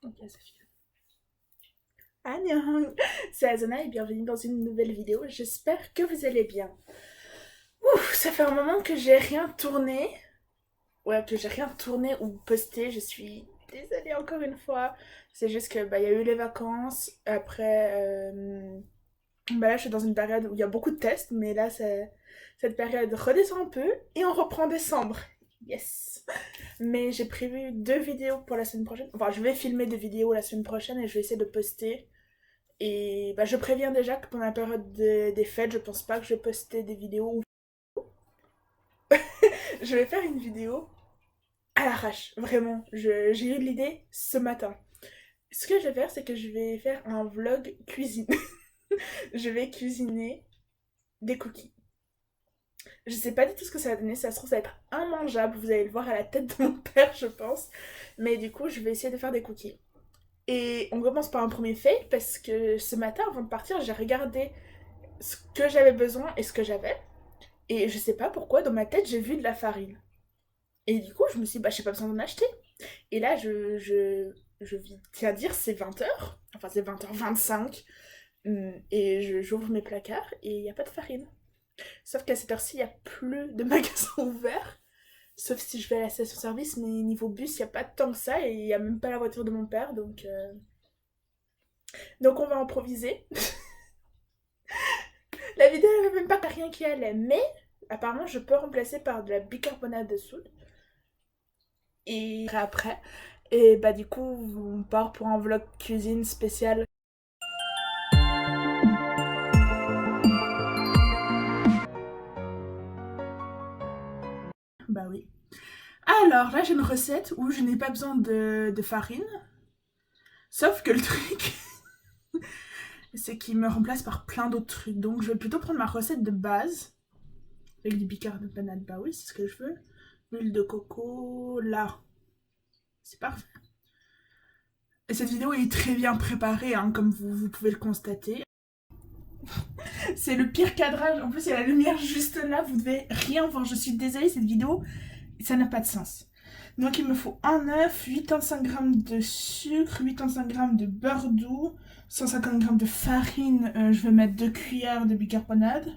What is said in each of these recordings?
Ok, ça fait. Annyeong, c'est Azana et bienvenue dans une nouvelle vidéo. J'espère que vous allez bien. Ouf, ça fait un moment que j'ai rien tourné. Ouais, que j'ai rien tourné ou posté. Je suis désolée encore une fois. C'est juste que il y a eu les vacances. Après, là, je suis dans une période où il y a beaucoup de tests, mais là, cette période redescend un peu et on reprend décembre. Yes. Mais j'ai prévu 2 vidéos pour la semaine prochaine. Enfin, je vais filmer 2 vidéos la semaine prochaine et je vais essayer de poster. Et je préviens déjà que pendant la période des fêtes, je pense pas que je vais poster des vidéos. Je vais faire une vidéo à l'arrache, vraiment. J'ai eu l'idée ce matin. Ce que je vais faire, c'est que je vais faire un vlog cuisine. Je vais cuisiner des cookies. Je sais pas du tout ce que ça va donner, ça se trouve ça va être immangeable, vous allez le voir à la tête de mon père, je pense. Mais du coup, je vais essayer de faire des cookies. Et on commence par un premier fail parce que ce matin, avant de partir, j'ai regardé ce que j'avais besoin et ce que j'avais. Et je sais pas pourquoi, dans ma tête, j'ai vu de la farine. Et du coup, je me suis dit, j'ai pas besoin d'en acheter. Et là, je tiens à dire, c'est 20h. Enfin, c'est 20h25. Et j'ouvre mes placards et il n'y a pas de farine. Sauf qu'à cette heure-ci, il n'y a plus de magasins ouverts. Sauf si je vais à la station-service, mais niveau bus, il n'y a pas tant que ça et il n'y a même pas la voiture de mon père. Donc on va improviser. La vidéo n'avait même pas rien qui allait, mais apparemment, je peux remplacer par de la bicarbonate de soude. Et après, et du coup, on part pour un vlog cuisine spécial. Bah oui. Alors là, j'ai une recette où je n'ai pas besoin de farine. Sauf que le truc, c'est qu'il me remplace par plein d'autres trucs. Donc je vais plutôt prendre ma recette de base. Avec du bicarbonate, bah oui, c'est ce que je veux. L'huile de coco, là. C'est parfait. Et cette vidéo est très bien préparée, hein, comme vous pouvez le constater. C'est le pire cadrage. En plus, il y a la lumière juste là. Vous devez rien voir. Je suis désolée, cette vidéo, ça n'a pas de sens. Donc, il me faut un œuf, 85 g de sucre, 85 g de beurre doux, 150 g de farine. Je vais mettre 2 cuillères de bicarbonate,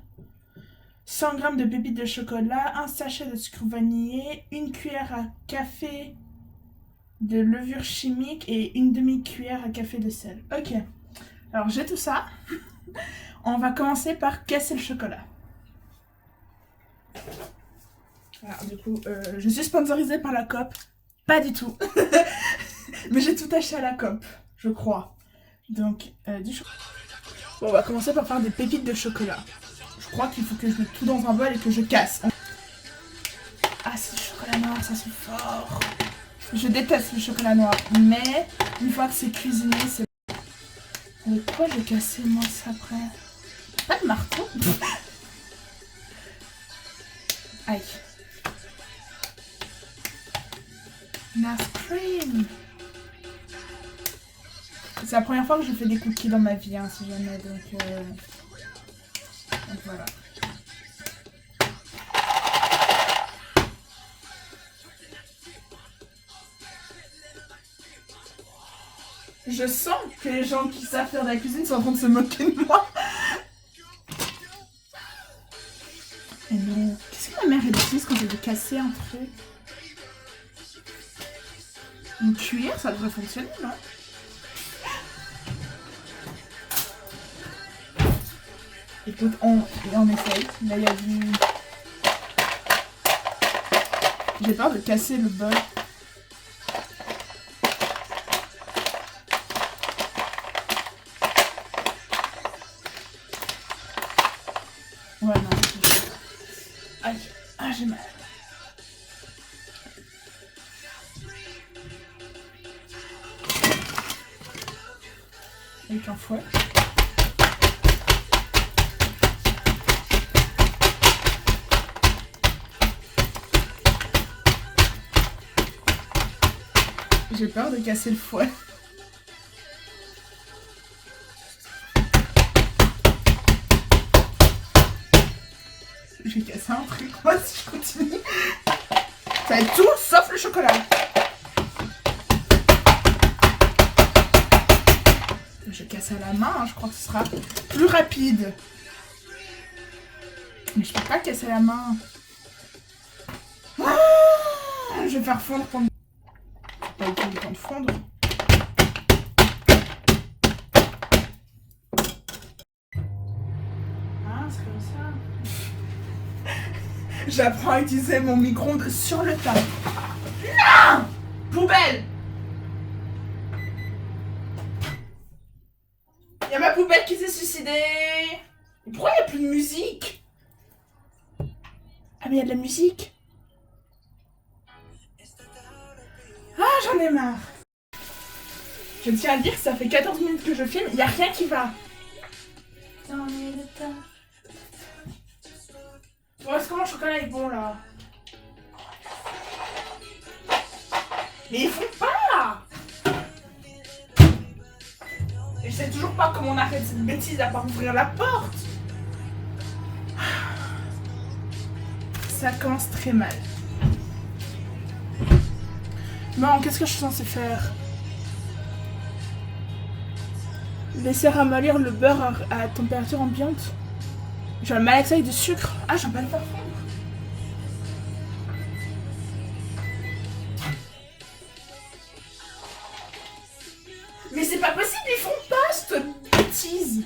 100 g de pépites de chocolat, un sachet de sucre vanillé, une cuillère à café de levure chimique et une demi-cuillère à café de sel. Ok. Alors, j'ai tout ça. On va commencer par casser le chocolat. Alors, du coup, je suis sponsorisée par la COP. Pas du tout. Mais j'ai tout acheté à la COP, je crois. Donc, du chocolat. Bon, on va commencer par faire des pépites de chocolat. Je crois qu'il faut que je mette tout dans un bol et que je casse. Ah, c'est du chocolat noir, ça sent fort. Je déteste le chocolat noir, mais une fois que c'est cuisiné, c'est... Avec quoi je vais casser, moi, ça après? Pas de marteau. Aïe. Nice cream. C'est la première fois que je fais des cookies dans ma vie, hein, si jamais, donc voilà. Je sens que les gens qui savent faire de la cuisine sont en train de se moquer de moi. Et non. Qu'est-ce que ma mère utilise quand elle veut casser un truc? Une cuillère, ça devrait fonctionner, non? Écoute, on essaye. Là, il y a du... J'ai peur de casser le bol. Ouais, non. Aïe. Ah, j'ai mal. Avec un fouet. J'ai peur de casser le fouet. Je vais casser un truc, moi, si je continue. Ça va être tout sauf le chocolat. Je casse à la main, hein, je crois que ce sera plus rapide. Mais je peux pas casser à la main. Ah, je vais faire fondre pendant... Pas eu le temps de fondre. Ah, c'est comme ça. J'apprends à utiliser mon micro-ondes sur le tas. Non! Poubelle! Il y a ma poubelle qui s'est suicidée. Pourquoi il n'y a plus de musique? Ah mais il y a de la musique. Ah j'en ai marre. Je tiens à dire que ça fait 14 minutes que je filme, il n'y a rien qui va. Bon, est-ce que mon chocolat est bon là? Mais ils font pas! Et je sais toujours pas comment on arrête cette bêtise à part ouvrir la porte. Ça commence très mal. Bon, qu'est-ce que je suis censée faire? Laisser ramollir le beurre à température ambiante. J'ai un malaxer avec du sucre. Ah, j'aime pas le faire fondre. Mais c'est pas possible, ils font pas cette bêtise.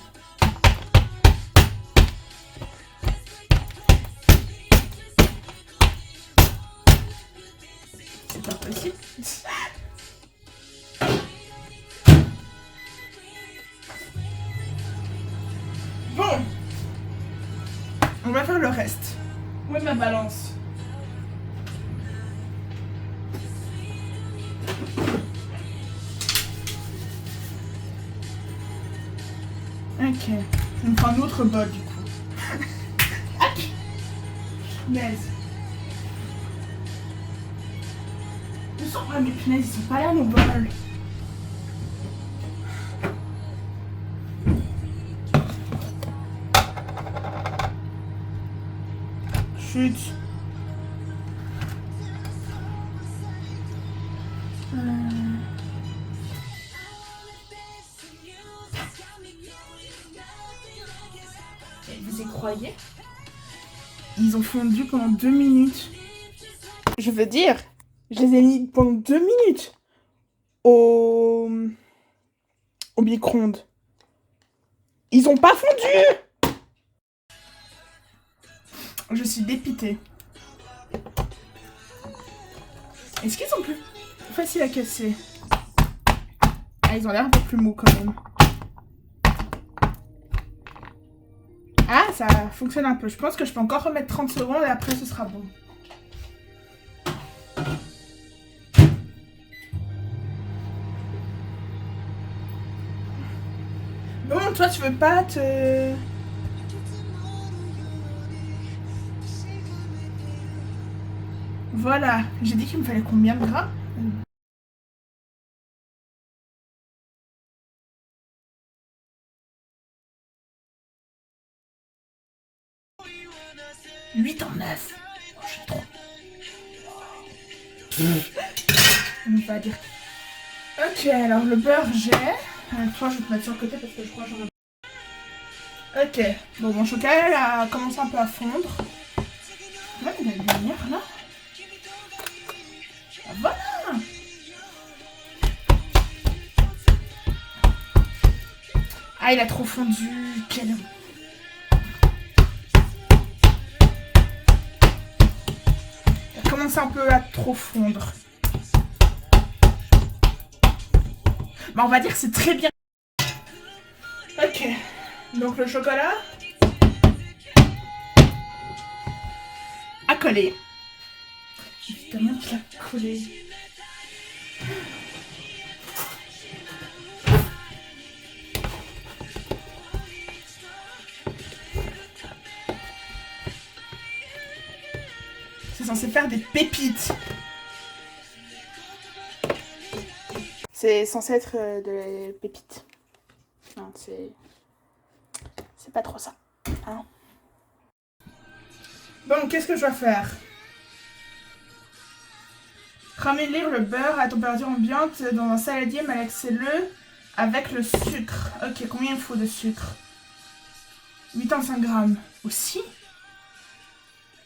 C'est pas possible. Bon. On va faire le reste. Où est ma balance? Ok. On me prend un autre bol du coup. Ah, punaise. Ils sont pas mes punaises, ils sont pas là nos bols. Chut. Vous y croyez? Ils ont fondu pendant 2 minutes. Je veux dire, je les ai mis pendant 2 minutes au micro-ondes. Ils ont pas fondu! Je suis dépitée. Est-ce qu'ils sont plus faciles à casser? Ah, ils ont l'air un peu plus mous quand même. Ah, ça fonctionne un peu. Je pense que je peux encore remettre 30 secondes et après ce sera bon. Bon, toi tu veux pas te... Voilà, j'ai dit qu'il me fallait combien de gras? 8 en 9. Oh, j'ai trop. On ne va pas dire. Ok, alors le beurre j'ai. Toi je vais te mettre sur le côté parce que je crois que j'en ai. Ok, bon mon chocolat a commencé un peu à fondre. Ouais, il y a une lumière là. Ah, voilà. Ah, il a trop fondu. Quel... Il a commencé un peu à trop fondre. Bah, on va dire que c'est très bien. Ok. Donc le chocolat a collé. Évidemment qu'il a collé. C'est censé faire des pépites. C'est censé être de la pépite. Non, c'est pas trop ça. Hein. Bon, qu'est-ce que je dois faire? Ramollir le beurre à température ambiante dans un saladier, malaxez-le. Avec le sucre. Ok, combien il faut de sucre? 85 grammes. Aussi?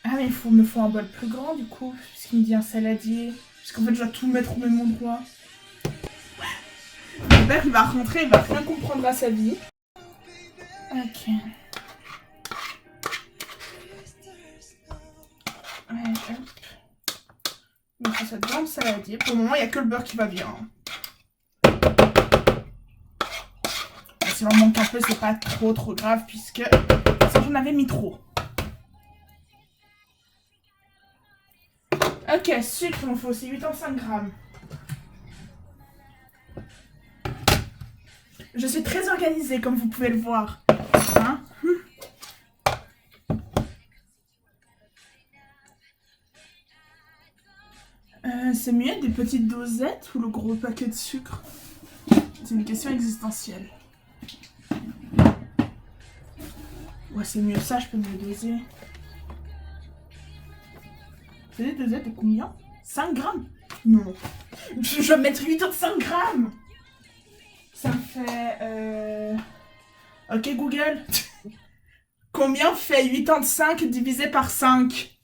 Ah mais me faut un bol plus grand du coup, puisqu'il me dit un saladier. Parce qu'en fait je dois tout mettre au même endroit. Mon père il va rentrer, il va rien comprendre à sa vie. Ok. Ouais, hop. On met ça dans le saladier. Pour le moment il n'y a que le beurre qui va bien. Si on manque un peu, c'est pas trop grave puisque ça j'en avais mis trop. Ok, sucre, il me faut aussi 85 grammes. Je suis très organisée comme vous pouvez le voir. Hein? C'est mieux des petites dosettes ou le gros paquet de sucre? C'est une question existentielle. Ouais, c'est mieux ça, je peux me le doser. C'est des dosettes de combien? 5 grammes? Non. Je vais mettre 85 grammes. Ça me fait... Ok, Google. Combien fait 85 divisé par 5?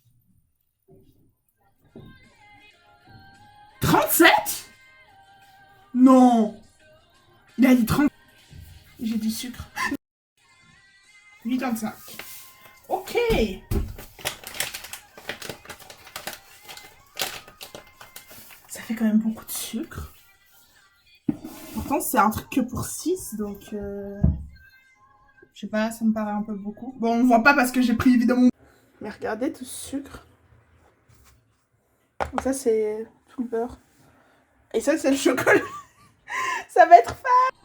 37? Non. Il a dit 30. J'ai dit sucre. 85. Ok. Ça fait quand même beaucoup de sucre. Pourtant, c'est un truc que pour 6, donc... Je sais pas, ça me paraît un peu beaucoup. Bon, on voit pas parce que j'ai pris évidemment... Mais regardez tout ce sucre. Ça, c'est tout le beurre. Et ça, c'est le chocolat. Ça va être fun.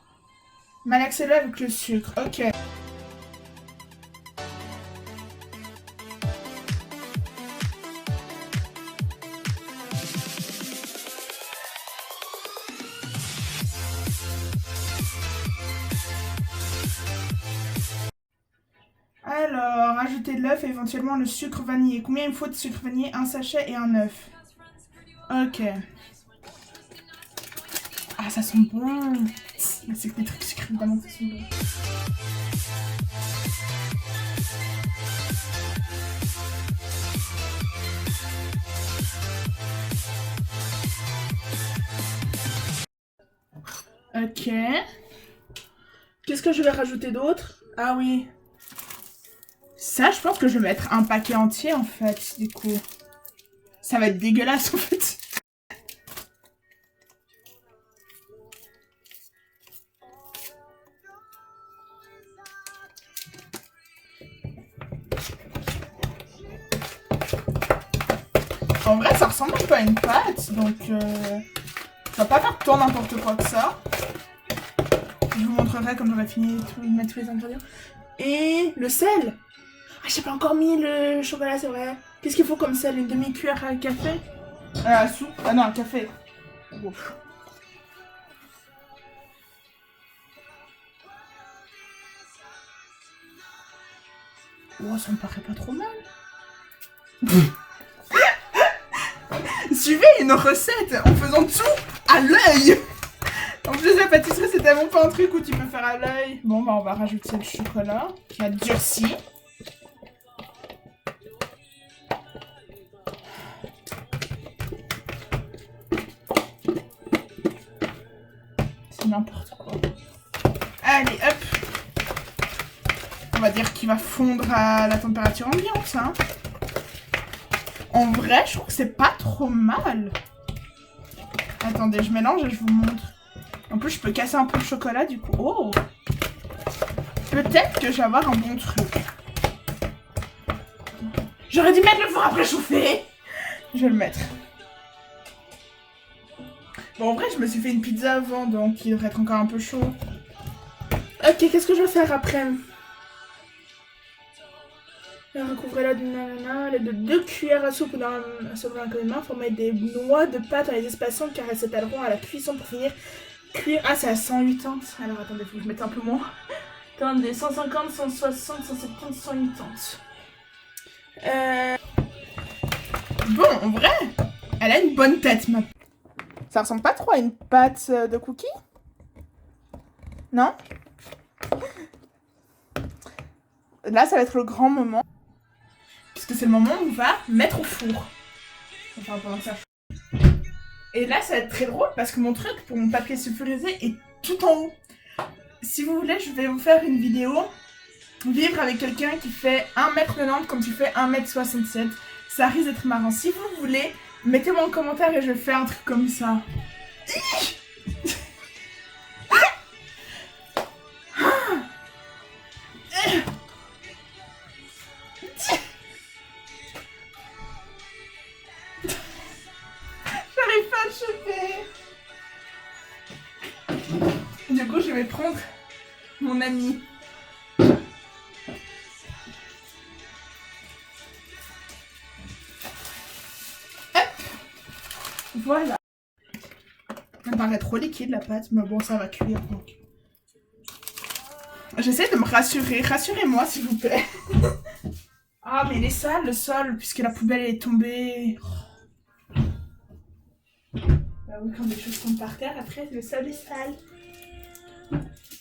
Malaxez-le avec le sucre. Ok. Alors, ajouter de l'œuf et éventuellement le sucre vanillé. Combien il me faut de sucre vanillé? Un sachet et un œuf. Ok. Ah, ça sent bon. C'est que des trucs sucrés, évidemment, ça sent bon. Ok. Qu'est-ce que je vais rajouter d'autre? Ah oui. Ça, je pense que je vais mettre un paquet entier, en fait, du coup. Ça va être dégueulasse, en fait. En vrai, ça ressemble un peu à une pâte, donc... Je vais pas faire tout n'importe quoi que ça. Je vous montrerai quand j'aurai fini de mettre tous les ingrédients. Et le sel. Ah, j'ai pas encore mis le chocolat, c'est vrai. Qu'est-ce qu'il faut comme sel? Une demi-cuillère à café? À soupe? Ah non, à café. Ouf. Oh, ça me paraît pas trop mal. Suivez une recette en faisant tout à l'œil. En plus, la pâtisserie, c'est tellement pas un truc où tu peux faire à l'œil. Bon, bah, on va rajouter le chocolat qui a durci. C'est n'importe quoi. Allez, hop. On va dire qu'il va fondre à la température ambiante, hein. En vrai, je trouve que c'est pas trop mal. Attendez, je mélange et je vous montre. En plus, je peux casser un peu le chocolat, du coup. Oh! Peut-être que je vais avoir un bon truc. J'aurais dû mettre le four à préchauffer. Je vais le mettre. Bon, en vrai, je me suis fait une pizza avant, donc il devrait être encore un peu chaud. Ok, qu'est-ce que je vais faire après? Recouvrez-la d'une nanana, à l'aide de 2 cuillères à soupe dans un main, formez des noix de pâte dans les espaces car elles s'étaleront à la cuisson pour finir cuire. Ah, c'est à 180. Alors attendez, faut que je mette un peu moins. Attendez, 150, 160, 170, 180. Bon, en vrai, elle a une bonne tête maintenant. Ça ressemble pas trop à une pâte de cookies? Non? Là, ça va être le grand moment. Puisque c'est le moment où on va mettre au four. Enfin, pendant que ça chauffe. Et là, ça va être très drôle parce que mon truc pour mon papier sulfurisé est tout en haut. Si vous voulez, je vais vous faire une vidéo. Vivre avec quelqu'un qui fait 1m90 comme tu fais 1m67. Ça risque d'être marrant. Si vous voulez, mettez-moi en commentaire et je fais un truc comme ça. J'arrive pas à achever. Du coup, je vais prendre mon ami. Voilà. Elle paraît trop liquide la pâte, mais bon, ça va cuire donc. J'essaie de me rassurer. Rassurez-moi, s'il vous plaît. Ah, mais il est sale le sol, puisque la poubelle est tombée. Bah oui, quand des choses tombent par terre, après, le sol est sale.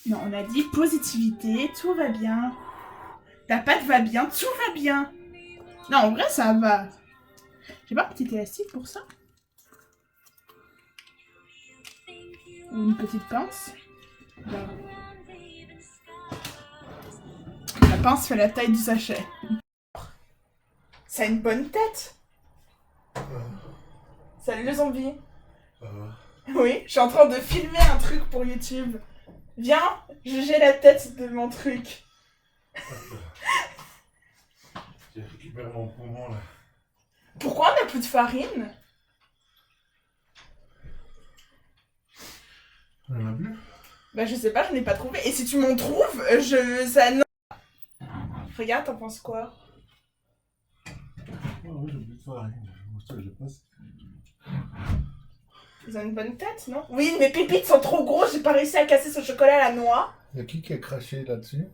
Non, on a dit positivité, tout va bien. Ta pâte va bien, tout va bien. Non, en vrai, ça va. J'ai pas un petit élastique pour ça? Ou une petite pince? Là. La pince fait la taille du sachet. Ça a une bonne tête. Salut les zombies. Oui, je suis en train de filmer un truc pour YouTube. Viens, j'ai la tête de mon truc. J'ai récupéré mon poumon là. Pourquoi on n'a plus de farine? On en a plus? Bah je sais pas, je n'ai pas trouvé. Et si tu m'en trouves, ça... Non. Regarde, t'en penses quoi? Oh oui, j'ai plus de farine. Je passe. Ils ont une bonne tête, non? Oui, mes pépites sont trop grosses, j'ai pas réussi à casser ce chocolat à la noix. Y'a qui a craché là-dessus?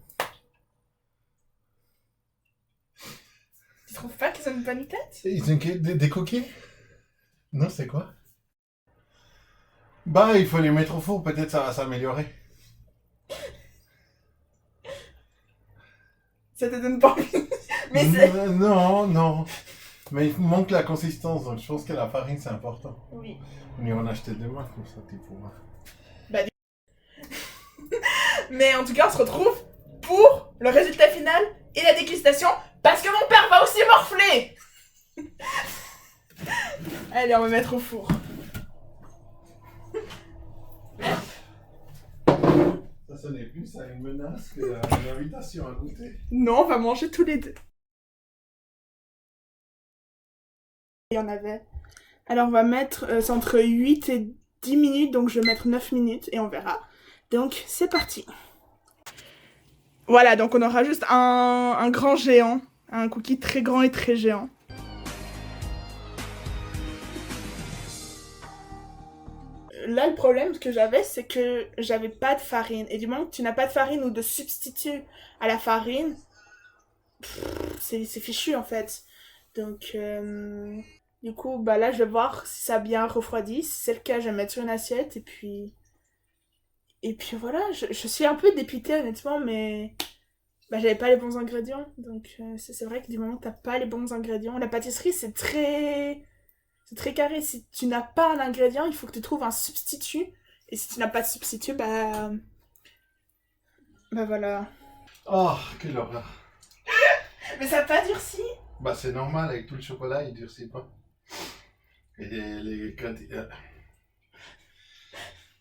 Tu trouves pas qu'ils ont une bonne tête? Ils ont des coquilles? Non, c'est quoi? Bah, il faut les mettre au four, peut-être ça va s'améliorer. Ça te donne pas envie? Mais c'est... Non, non. Mais il manque la consistance, donc je pense que la farine c'est important. Oui. On ira en acheter demain, comme ça tu pourras. Mais en tout cas, on se retrouve pour le résultat final et la dégustation, parce que mon père va aussi morfler. Allez, on va mettre au four. Ça n'est plus ça une menace qu'une invitation à goûter. Non, on va manger tous les deux. Il y en avait. Alors on va mettre, c'est entre 8 et 10 minutes, donc je vais mettre 9 minutes et on verra. Donc c'est parti. Voilà, donc on aura juste un grand géant, un cookie très grand et très géant. Là, le problème que j'avais, c'est que j'avais pas de farine. Et du moment que tu n'as pas de farine ou de substitut à la farine, c'est fichu en fait. Donc, du coup, bah là, je vais voir si ça a bien refroidi. Si c'est le cas, je vais mettre sur une assiette. Et puis voilà, je suis un peu dépitée honnêtement, mais bah, j'avais pas les bons ingrédients. Donc, c'est vrai que du moment que t'as pas les bons ingrédients, la pâtisserie, c'est très carré. Si tu n'as pas un ingrédient, il faut que tu trouves un substitut. Et si tu n'as pas de substitut, bah voilà. Oh, quelle horreur. Mais ça n'a pas durci. Bah c'est normal, avec tout le chocolat, il durcit pas. Et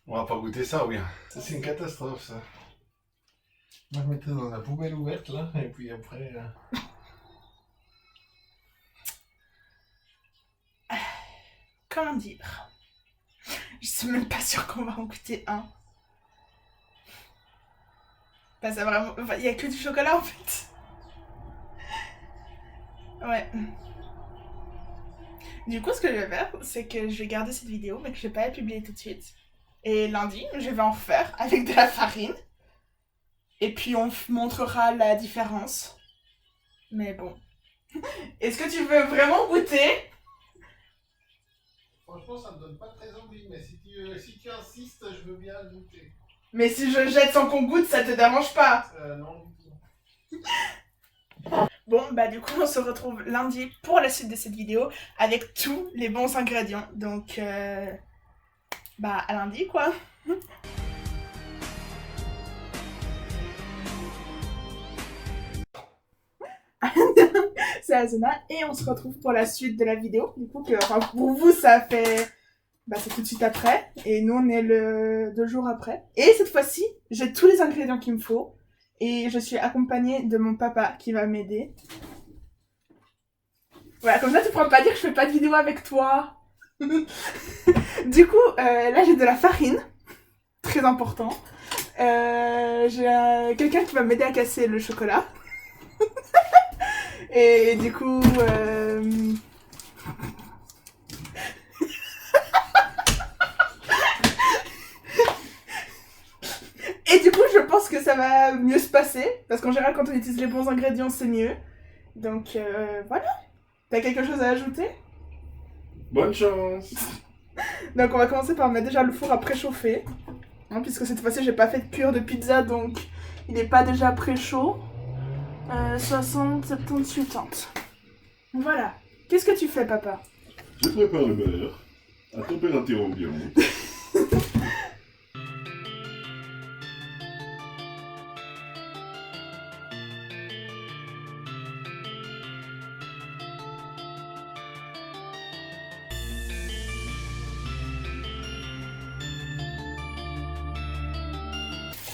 on va pas goûter ça, ou bien? C'est une catastrophe, ça. On va mettre dans la poubelle ouverte, là, et puis après... Comment dire? Je suis même pas sûre qu'on va en goûter un. Bah ça vraiment... Enfin, il y a que du chocolat, en fait. Ouais. Du coup, ce que je vais faire, c'est que je vais garder cette vidéo, mais que je vais pas la publier tout de suite. Et lundi, je vais en refaire avec de la farine. Et puis on montrera la différence. Mais bon. Est-ce que tu veux vraiment goûter? Franchement, ça me donne pas très envie, mais si tu insistes, je veux bien goûter. Mais si je jette sans qu'on goûte, ça te dérange pas? Non. Bon, bah du coup, on se retrouve lundi pour la suite de cette vidéo avec tous les bons ingrédients. Donc, bah à lundi quoi. C'est Azona et on se retrouve pour la suite de la vidéo. Du coup, enfin, pour vous, ça fait... Bah c'est tout de suite après. Et nous, on est le 2 jours après. Et cette fois-ci, j'ai tous les ingrédients qu'il me faut. Et je suis accompagnée de mon papa qui va m'aider. Voilà, comme ça, tu pourras pas dire que je fais pas de vidéo avec toi. Du coup, là, j'ai de la farine. Très important. J'ai quelqu'un qui va m'aider à casser le chocolat. Et du coup... Et du coup, je pense que ça va mieux se passer. Parce qu'en général, quand on utilise les bons ingrédients, c'est mieux. Donc, voilà. T'as quelque chose à ajouter? Bonne chance. Donc, on va commencer par mettre déjà le four à préchauffer. Hein, puisque cette fois-ci, j'ai pas fait de cuire de pizza, donc il n'est pas déjà pré-chaud. 60, 70, 80. Voilà. Qu'est-ce que tu fais, papa? Je prépare le beurre à température ambiante.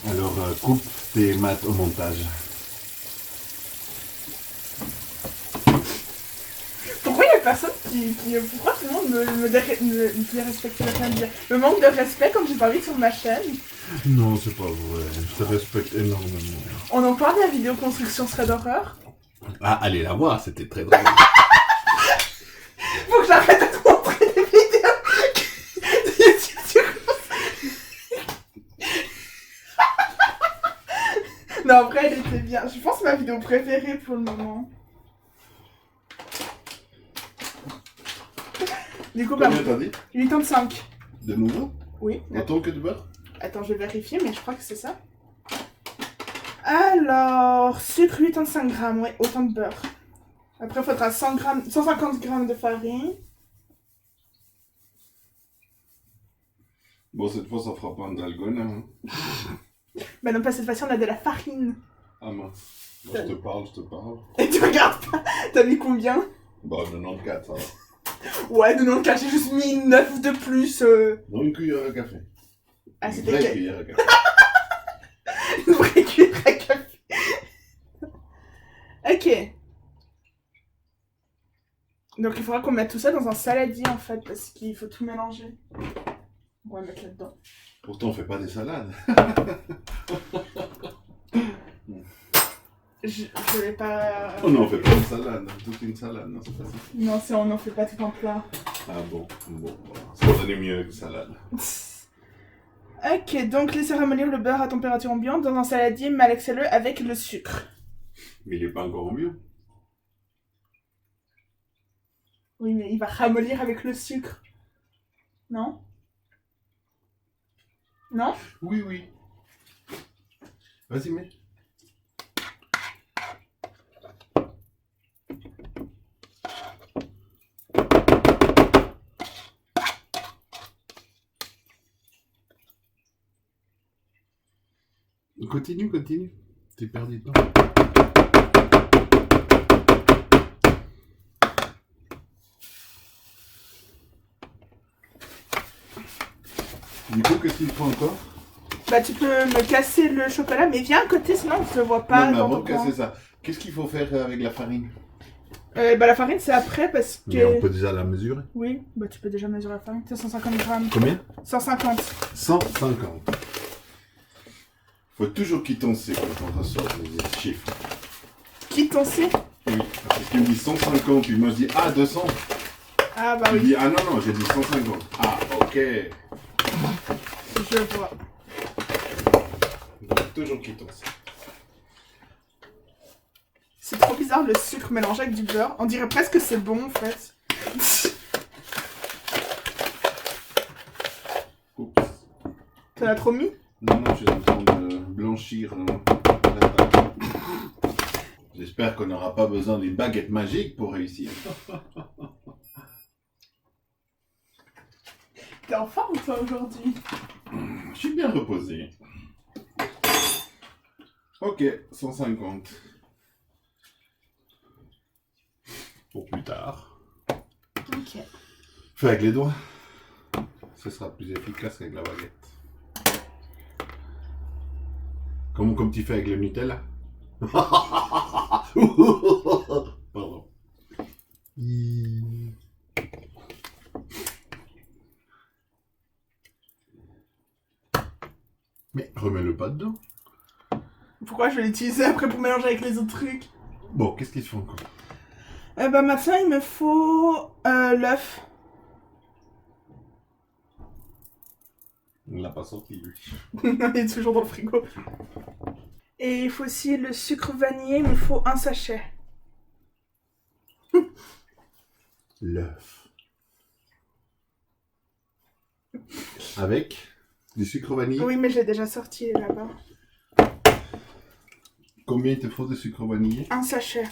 Alors, coupe tes maths au montage. Pourquoi il y a personne pourquoi tout le monde me dérespecte, me manque de respect quand j'ai parlé sur ma chaîne? Non, c'est pas vrai. Je te respecte énormément. On en parle de la vidéo construction serait d'horreur? Ah, allez la voir, c'était très drôle. Faut que j'arrête de te montrer des vidéos sur Non, après, elle était bien. Je pense que c'est ma vidéo préférée pour le moment. Du coup, Combien t'as dit? 85. De nouveau? Oui. Autant que de beurre? Attends, je vais vérifier, mais je crois que c'est ça. Alors, sucre 85 grammes, ouais, autant de beurre. Après, il faudra 150 grammes de farine. Bon, cette fois, ça fera pas un dalgona. Hein. Bah non, pas cette fois-ci, on a de la farine. Ah mince. Moi, je te parle. Et tu regardes pas. T'as mis combien? Bah, 94, ça va. Ouais, 94, j'ai juste mis 9 de plus. Non, une cuillère à café. Ah, Une c'était vraie cuillère à café. une vraie cuillère à café. Ok. Donc il faudra qu'on mette tout ça dans un saladier en fait, parce qu'il faut tout mélanger. On va mettre là-dedans. Pourtant, on fait pas des salades. Je vais pas... Oh non, on fait pas de salade. Toute une salade, non, c'est pas ça. Non, si on n'en fait pas tout en plat. Ah bon, voilà. Ça va donner mieux que salade. Ok, donc laissez ramollir le beurre à température ambiante dans un saladier, malaxez-le avec le sucre. Mais il est pas encore mieux. Oui, mais il va ramollir avec le sucre. Non? Non? Oui. Vas-y, mets. Continue. T'es perdu de temps. Du coup, qu'est-ce qu'il faut encore? Bah tu peux me casser le chocolat, mais viens à côté, sinon on se voit pas Non, mais dans avant ton de coin. casser ça, qu'est-ce qu'il faut faire avec la farine? Bah la farine c'est après parce que... Mais on peut déjà la mesurer. Oui, bah tu peux déjà mesurer la farine, c'est 150 grammes. Combien? 150. 150. Faut toujours quitter quand on ressort des chiffres. Quitte ton C. Oui, parce qu'il me dit 150, puis moi je dis ah 200. Ah bah Il oui, dit ah non, j'ai dit 150. Ah ok. je vois. Donc toujours quitter. C'est trop bizarre le sucre mélangé avec du beurre. On dirait presque que c'est bon en fait. Oups. T'en as trop mis? Non, non, je suis en train de blanchir la pâte. J'espère qu'on n'aura pas besoin d'une baguette magique pour réussir. T'es en forme toi aujourd'hui? Je suis bien reposé. Ok, 150. Pour plus tard. Ok. Fais avec les doigts. Ce sera plus efficace qu'avec la baguette. Comme tu fais avec le Nutella. Pardon. Mais remets-le pas dedans. Pourquoi je vais l'utiliser après pour mélanger avec les autres trucs? Bon, qu'est-ce qu'il faut encore? Bah maintenant il me faut l'œuf. On l'a pas sorti, lui. Il est toujours dans le frigo. Et il faut aussi le sucre vanillé, il me faut un sachet. L'œuf. Avec du sucre vanillé. Oui, mais j'ai déjà sorti là-bas. Combien il te faut de sucre vanillé? Un sachet.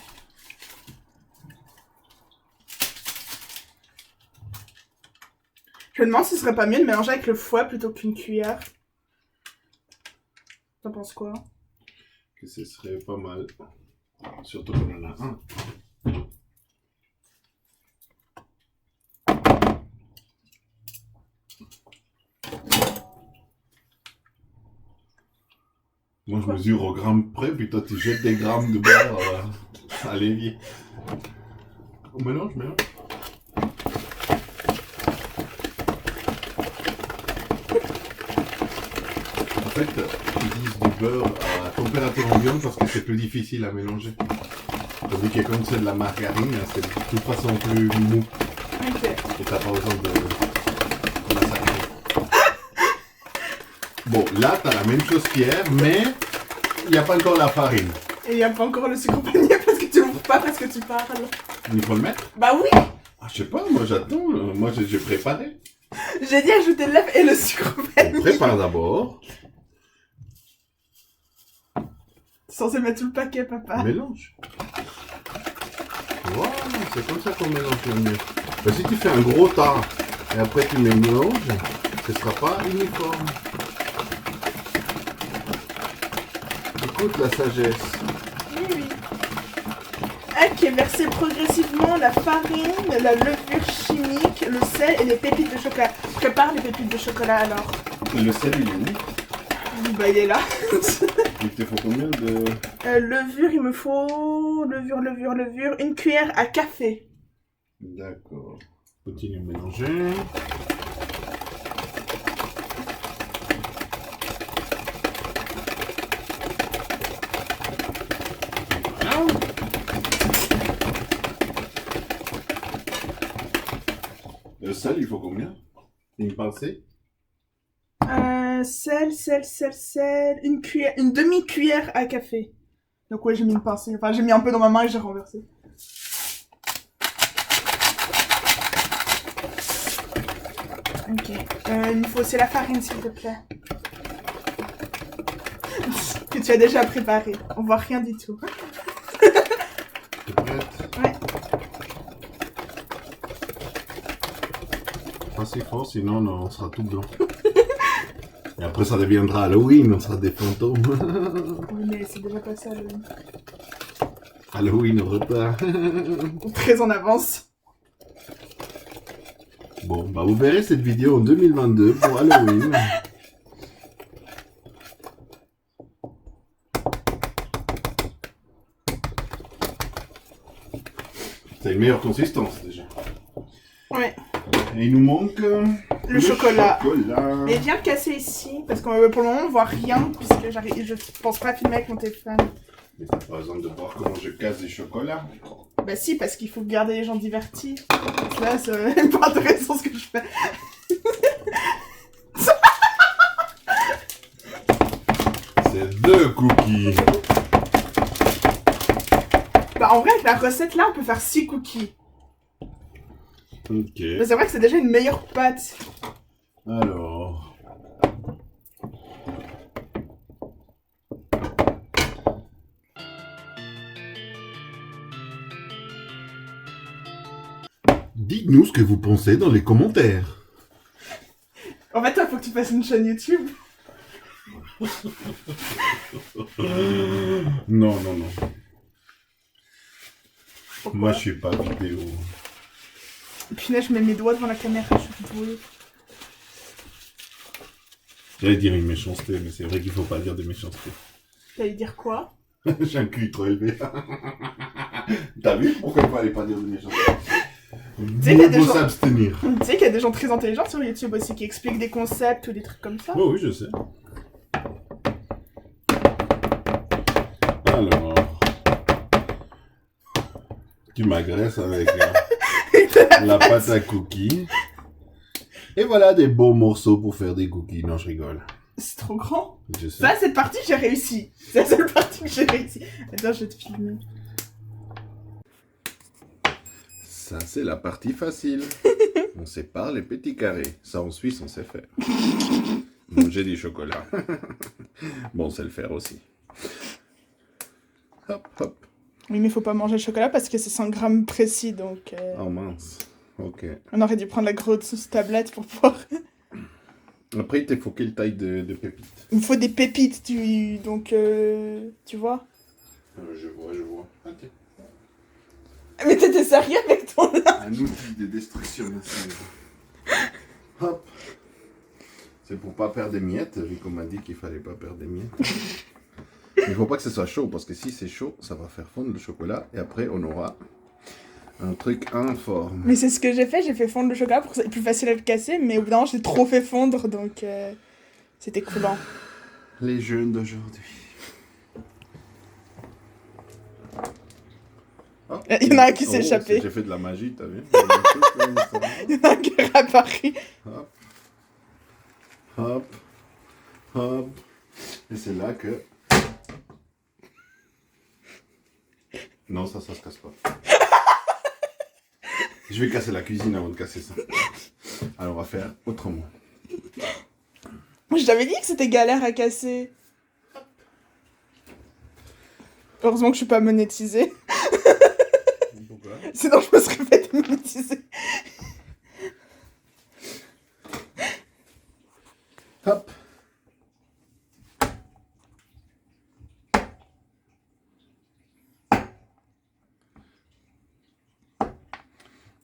Je me demande si ce serait pas mieux de mélanger avec le fouet plutôt qu'une cuillère. T'en penses quoi? Que ce serait pas mal. Surtout qu'on en a un. Moi, je mesure au gramme près, puis toi, tu jettes des grammes de beurre à l'évier. On mélange, mélange. En fait, ils utilisent du beurre à température ambiante parce que c'est plus difficile à mélanger. Tandis que comme c'est de la margarine, c'est de toute façon plus mou. Ok. Et t'as pas besoin de massacrer. Bon, là, t'as la même chose qu'hier, mais il n'y a pas encore la farine. Et il n'y a pas encore le sucre vanillé parce que tu l'ouvres pas parce que tu parles. Il faut le mettre? Bah oui! Ah, je sais pas, moi j'attends. Moi, j'ai préparé. J'ai dit ajouter l'œuf et le sucre On vanillé. prépare d'abord. T'es censé mettre tout le paquet, papa. Mélange. Voilà, c'est comme ça qu'on mélange le mieux. Ben, si tu fais un gros tas et après tu mélanges, ce sera pas uniforme. Écoute la sagesse. Oui, oui. Ok, verser progressivement la farine, la levure chimique, le sel et les pépites de chocolat. Prépare les pépites de chocolat alors. Et le sel, il est où? Bah, il est là. Il te faut combien de... Levure, il me faut... Levure. Une cuillère à café. D'accord. Continue de mélanger. Voilà. Le sel, il faut combien? Une pincée? Sel. Une cuillère, une demi-cuillère à café. Donc ouais, j'ai mis une pincée. Enfin, j'ai mis un peu dans ma main et j'ai renversé. Ok. Il me faut aussi la farine, s'il te plaît. Que tu as déjà préparé. On voit rien du tout. T'es prête? Ouais. Pas si fort, sinon on sera tout blanc. Et après ça deviendra Halloween, on sera des fantômes. Oui, mais c'est déjà pas ça, le... Halloween au retard. Très en avance. Bon, bah vous verrez cette vidéo en 2022 pour Halloween. C'est une meilleure consistance déjà. Ouais. Et il nous manque Le chocolat. chocolat. Et viens casser ici, parce que pour le moment on voit rien, puisque je pense pas filmer avec mon téléphone. Mais t'as pas besoin de voir comment je casse des chocolats. Bah si, parce qu'il faut garder les gens divertis. Là, c'est pas intéressant ce que je fais. C'est 2 cookies. Bah en vrai, avec la recette là, on peut faire 6 cookies. Ok. Mais c'est vrai que c'est déjà une meilleure pâte. Alors. Dites-nous ce que vous pensez dans les commentaires. En fait, toi, faut que tu fasses une chaîne YouTube. Non, non, non. Pourquoi? Moi, je suis pas vidéo. Puis là, je mets mes doigts devant la caméra, je suis douée. J'allais dire une méchanceté, mais c'est vrai qu'il faut pas dire des méchancetés. T'allais dire quoi? J'ai un QI trop élevé. T'as vu pourquoi il fallait pas dire des méchancetés? sais qu'il y a des Faut gens- s'abstenir. Tu sais qu'il y a des gens très intelligents sur YouTube aussi qui expliquent des concepts ou des trucs comme ça. Oh, oui, je sais. Alors, tu m'agresses avec la pâte à cookies. Et voilà des beaux morceaux pour faire des cookies. Non, je rigole. C'est trop grand. Je sais. Ça, cette partie, j'ai réussi. C'est la seule partie que j'ai réussi. Attends, je vais te filmer. Ça, c'est la partie facile. On sépare les petits carrés. Ça, en Suisse, on sait faire. Manger du chocolat. Bon, on sait le faire aussi. Hop, hop. Oui, mais faut pas manger le chocolat parce que c'est 100 grammes précis, donc... Oh mince. Ok. On aurait dû prendre la grosse tablette pour pouvoir... Après, il te faut quelle taille de pépites? Il me faut des pépites, donc... tu vois. Je vois. Ok. Mais t'étais sérieux avec ton... Un outil de destruction massive. Hop. C'est pour pas perdre des miettes, vu qu'on m'a dit qu'il fallait pas perdre des miettes. Il faut pas que ce soit chaud, parce que si c'est chaud, ça va faire fondre le chocolat, et après on aura un truc informe. Mais c'est ce que j'ai fait fondre le chocolat pour que ça soit plus facile à le casser, mais au bout d'un moment, j'ai trop fait fondre, donc... c'était coulant. Les jeunes d'aujourd'hui. Oh. Il y en a un qui s'est échappé. J'ai fait de la magie, t'as vu? Il y en a un qui est réapparu. Hop. Hop. Hop. Et c'est là que... Non, ça se casse pas. Je vais casser la cuisine avant de casser ça. Alors on va faire autrement. Moi, je t'avais dit que c'était galère à casser. Heureusement que je suis pas monétisée. Pourquoi? Sinon, je me serais fait démonétiser. Hop.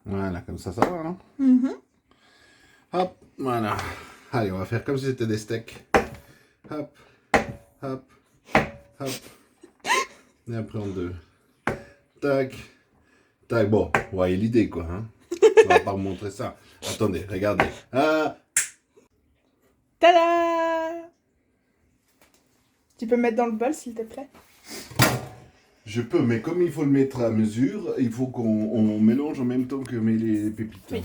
Voilà, comme ça va, non? Hop, voilà. Allez, on va faire comme si c'était des steaks. Hop, hop, hop. Et après en deux. Tac, tac. Bon, vous voyez l'idée, quoi, hein? On va pas vous montrer ça. Attendez, regardez. Ah! Tada! Tu peux me mettre dans le bol, s'il te plaît? Je peux, mais comme il faut le mettre à mesure, il faut qu'on mélange en même temps que met les pépites. Oui.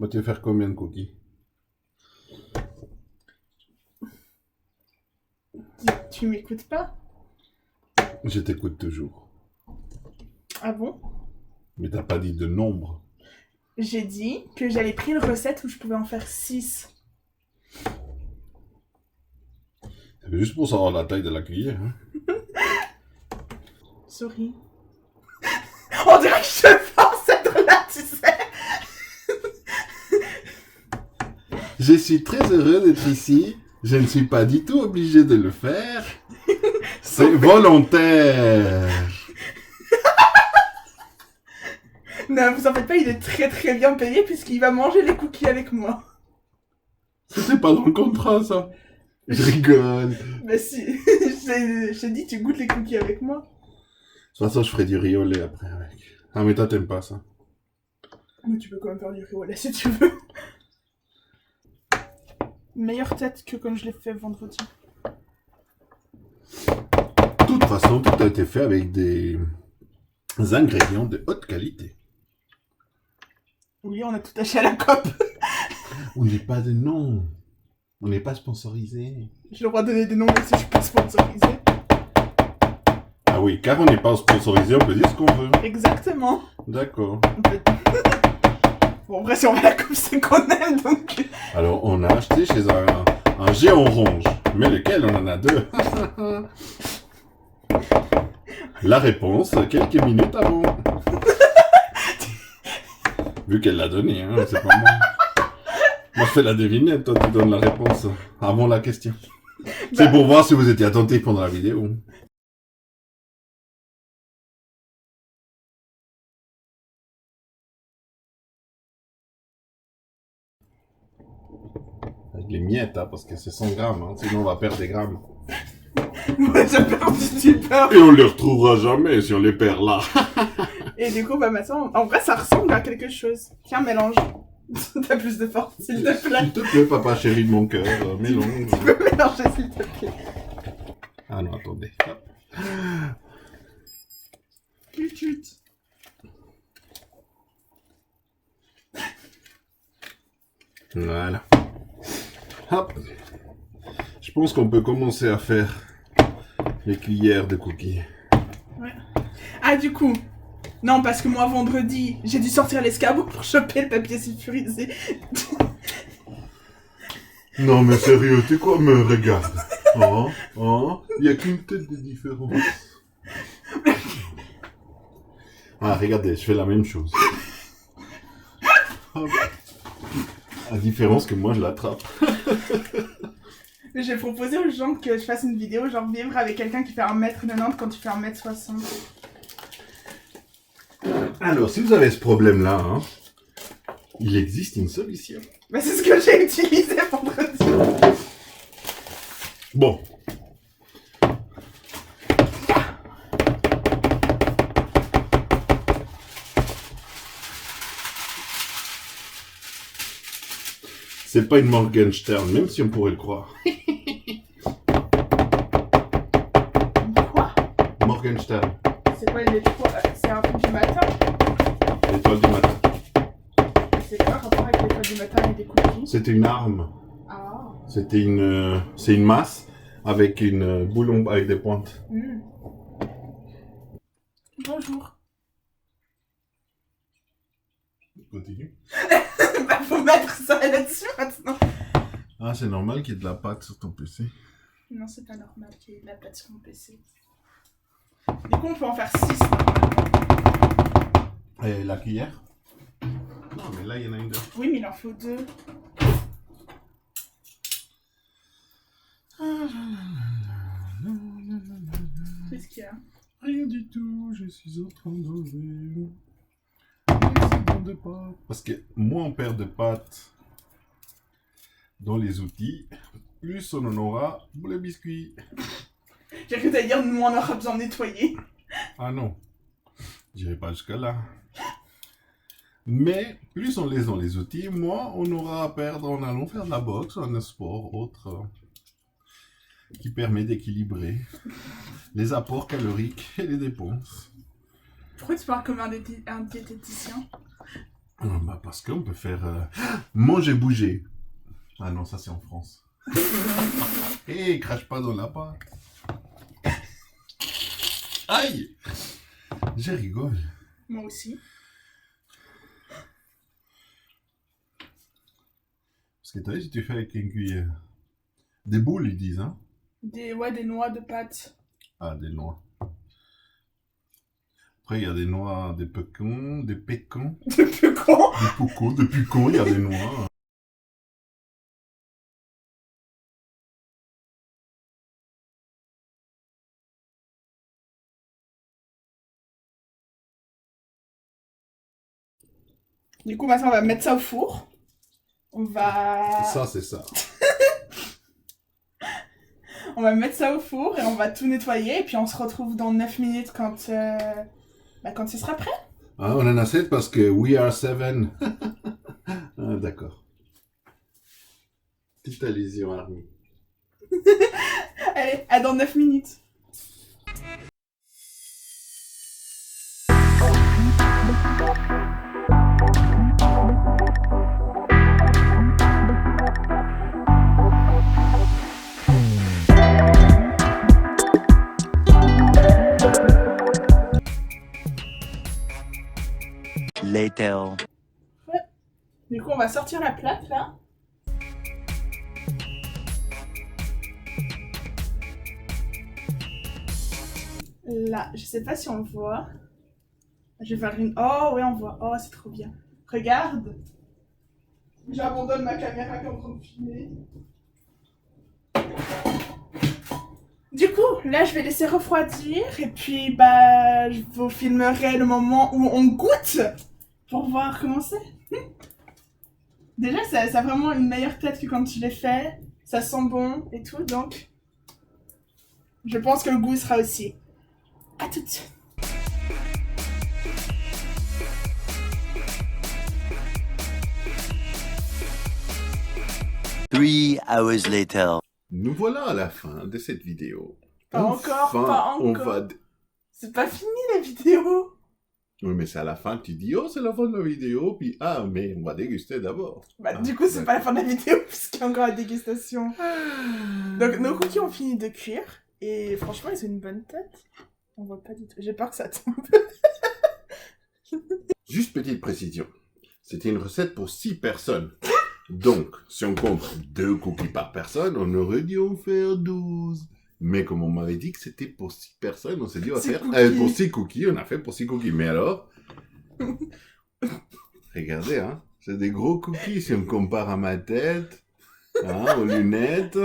Bah, tu veux faire combien de cookies? Tu m'écoutes pas? Je t'écoute toujours. Ah bon? Mais t'as pas dit de nombre. J'ai dit que j'avais pris une recette où je pouvais en faire 6. C'est juste pour savoir la taille de la cuillère. Hein? Sorry. On dirait que je force à être là, tu sais. Je suis très heureux d'être ici. Je ne suis pas du tout obligé de le faire. C'est volontaire. Non, vous en faites pas, il est très très bien payé puisqu'il va manger les cookies avec moi. C'était pas dans le contrat, ça. Je rigole. Bah si, je t'ai dit tu goûtes les cookies avec moi. De toute façon, je ferai du riz au lait après avec. Ah, mais toi, t'aimes pas ça. Mais tu peux quand même faire du riz au lait si tu veux. Meilleure tête que quand je l'ai fait vendredi. De toute façon, tout a été fait avec des ingrédients de haute qualité. Oui, on a tout acheté à la COP. On n'est pas de nom. On n'est pas sponsorisé. J'ai le droit de donner des noms même si je suis pas sponsorisée. Ah oui, car on n'est pas sponsorisé, on peut dire ce qu'on veut. Exactement. D'accord. On peut- Bon, en vrai, si on va à la COP, c'est qu'on aime, donc... Alors, on a acheté chez un géant orange. Mais lequel? On en a deux. La réponse, quelques minutes avant. Tu Vu qu'elle l'a donné, hein, c'est pas moi. Moi, je fais la devinette, toi, tu donnes la réponse avant la question. C'est pour voir si vous étiez attentif pendant la vidéo. Avec les miettes, hein, parce que c'est 100 grammes, hein, sinon on va perdre des grammes. Moi, j'ai perdu du peur. Et on les retrouvera jamais si on les perd là. Et du coup, bah maintenant, en vrai, ça ressemble à quelque chose. Tiens, mélange. T'as plus de force, s'il te plaît. S'il te plaît, papa chéri de mon cœur, mélange. Tu peux mélanger, s'il te plaît. Ah non, attendez. Hop. Chut, chut. Voilà. Hop. Je pense qu'on peut commencer à faire les cuillères de cookies. Ouais. Ah, du coup. Non, parce que moi, vendredi, j'ai dû sortir l'escabeau pour choper le papier sulfurisé. Non, mais sérieux, tu quoi me regarde? Il n'y a qu'une tête de différence. Ah, regardez, je fais la même chose. Hop. La différence que moi, je l'attrape. J'ai proposé aux gens que je fasse une vidéo, genre vivre avec quelqu'un qui fait 1m90 quand tu fais 1m60. Alors, si vous avez ce problème-là, hein, il existe une solution. Bah, c'est ce que j'ai utilisé vendredi. Bon. C'est pas une Morgenstern, même si on pourrait le croire. Quoi? Morgenstern, C'est quoi les trois? C'est un truc du matin? l'étoile du matin. C'est quoi le rapport avec l'étoile du matin et des cookies? C'était une arme. Ah. C'était une... c'est une masse avec une boulon avec des pointes. Mm. Bonjour. Continue. Bah, faut mettre ça là-dessus maintenant. Ah, c'est normal qu'il y ait de la pâte sur ton PC. Non, c'est pas normal qu'il y ait de la pâte sur mon PC. Du coup, on peut en faire 6. Et la cuillère? Non, mais là, il y en a une deux. Oui, mais il en faut 2. Qu'est-ce qu'il y a? Rien du tout, je suis en train d'enlever. De pâte. Parce que moins on perd de pâte dans les outils, plus on en aura pour les biscuits. J'ai cru t'allais dire, nous on aura besoin de nettoyer. Ah non, j'irai pas jusque là. Mais plus on laisse dans les outils, moins on aura à perdre en allant faire de la boxe ou un sport autre qui permet d'équilibrer les apports caloriques et les dépenses. Pourquoi tu parles comme un diététicien? Bah parce qu'on peut faire manger bouger. Ah non, ça c'est en France. Hé, crache pas dans la pâte. Aïe! Je rigole. Moi aussi. Parce que tu vois, si tu fais avec une cuillère. Des boules, ils disent, hein? Des noix de pâte. Ah, des noix. Après, il y a des noix, des pécans, des pécans. Des pécans. Des poucons, des pucons, il y a des noix. Du coup, maintenant, on va mettre ça au four. On va... Ça, c'est ça. On va mettre ça au four et on va tout nettoyer. Et puis, on se retrouve dans 9 minutes quand ce sera prêt. Ah, on en a 7 parce que we are 7. Ah, d'accord. Petite allusion, Army. Allez, à dans 9 minutes. Later. Du coup, on va sortir la plaque, là. Là, je sais pas si on voit. Je vais faire une... Oh, ouais, on voit. Oh, c'est trop bien. Regarde. J'abandonne ma caméra qui est en train de filmer. Du coup, là, je vais laisser refroidir et puis, bah, je vous filmerai le moment où on goûte pour voir comment c'est. Déjà, ça a vraiment une meilleure tête que quand je l'ai fait. Ça sent bon et tout, donc je pense que le goût sera aussi. À tout de suite. Three hours later. Nous voilà à la fin de cette vidéo. Pas encore, pas on encore. va... C'est pas fini la vidéo. Oui, mais c'est à la fin que tu dis, oh, c'est la fin de la vidéo, puis ah, mais on va déguster d'abord. Bah, du coup, c'est pas la fin de la vidéo puisqu'il y a encore la dégustation. Donc, nos cookies ont fini de cuire et franchement, ils ont une bonne tête. On voit pas du tout. J'ai peur que ça tombe. Juste petite précision. C'était une recette pour 6 personnes. Donc, si on compte 2 cookies par personne, on aurait dû en faire 12. Mais comme on m'avait dit que c'était pour 6 personnes, on s'est dit, on va faire pour 6 cookies, on a fait pour 6 cookies. Mais alors, regardez, hein, c'est des gros cookies si on compare à ma tête, hein, aux lunettes.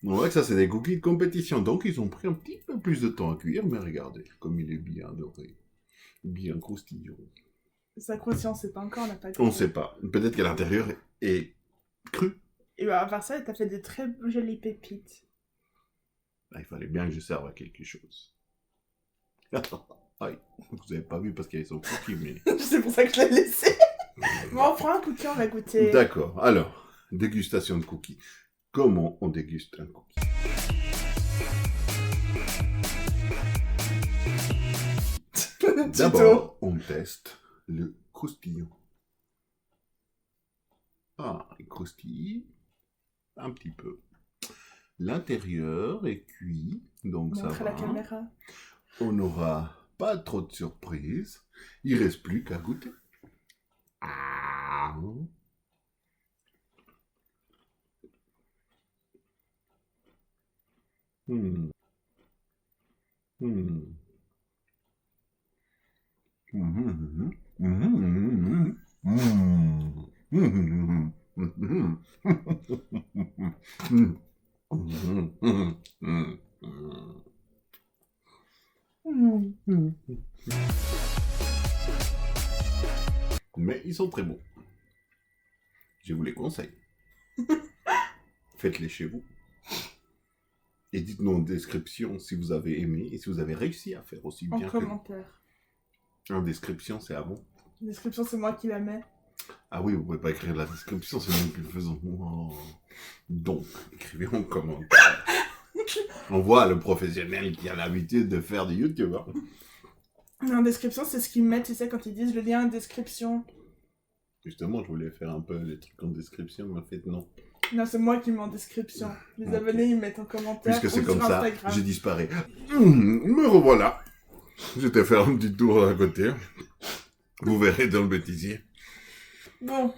On voit que ça, c'est des cookies de compétition. Donc, ils ont pris un petit peu plus de temps à cuire, mais regardez, comme il est bien doré, bien croustillant. Sa croustillance, c'est pas encore, on n'a pas. On ne sait pas. Peut-être qu'à l'intérieur est cru. Et bah, à part ça, t'as fait de très jolies pépites. Ah, il fallait bien que je serve à quelque chose. Aïe, vous avez pas vu parce qu'il y avait son cookie, mais... C'est pour ça que je l'ai laissé. Bon, on prend un cookie, on va goûter. D'accord, alors, dégustation de cookies. Comment on déguste un cookie? D'abord, on teste le croustillant. Ah, il croustille un petit peu. L'intérieur est cuit, donc ça Montre va. la caméra. On n'aura pas trop de surprises. Il ne reste plus qu'à goûter. Ah. Hmm. Hmm. Mhm. Mhm. Mhm. Mais ils sont très bons. Je vous les conseille. Faites-les chez vous. Et dites-nous en description si vous avez aimé et si vous avez réussi à faire aussi bien En commentaire. En description, c'est avant. La description, c'est moi qui la mets. Ah oui, vous pouvez pas écrire la description, c'est nous qui le faisons. Oh. Donc, écrivez en commentaire. On voit le professionnel qui a l'habitude de faire du YouTube. Hein. En description, c'est ce qu'ils mettent, tu sais, quand ils disent le lien en description. Justement, je voulais faire un peu les trucs en description, mais en fait, non. Non, c'est moi qui mets en description. Les abonnés, ils mettent en commentaire. Puisque c'est ou comme sur ça, Instagram. je disparais. Me revoilà. J'étais faire un petit tour à côté. Vous verrez dans le bêtisier. Bon.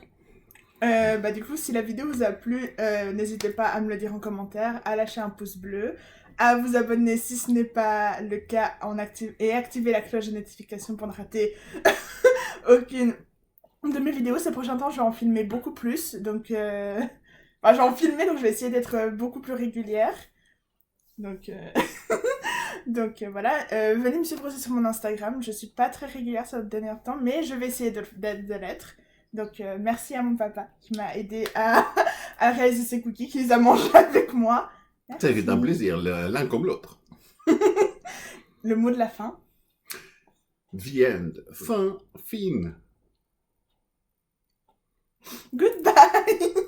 Bah du coup, si la vidéo vous a plu, n'hésitez pas à me le dire en commentaire, à lâcher un pouce bleu, à vous abonner si ce n'est pas le cas et activer la cloche de notification pour ne rater aucune de mes vidéos. Ces prochains temps, je vais en filmer beaucoup plus, donc enfin, je vais en filmer, donc je vais essayer d'être beaucoup plus régulière. Donc donc voilà, venez me suivre aussi sur mon Instagram. Je suis pas très régulière ces derniers temps, mais je vais essayer de l'être. Donc merci à mon papa qui m'a aidé à réaliser ces cookies, qui les a mangés avec moi. Merci. Ça fait un plaisir, l'un comme l'autre. Le mot de la fin. The end. Fin, fine. Goodbye.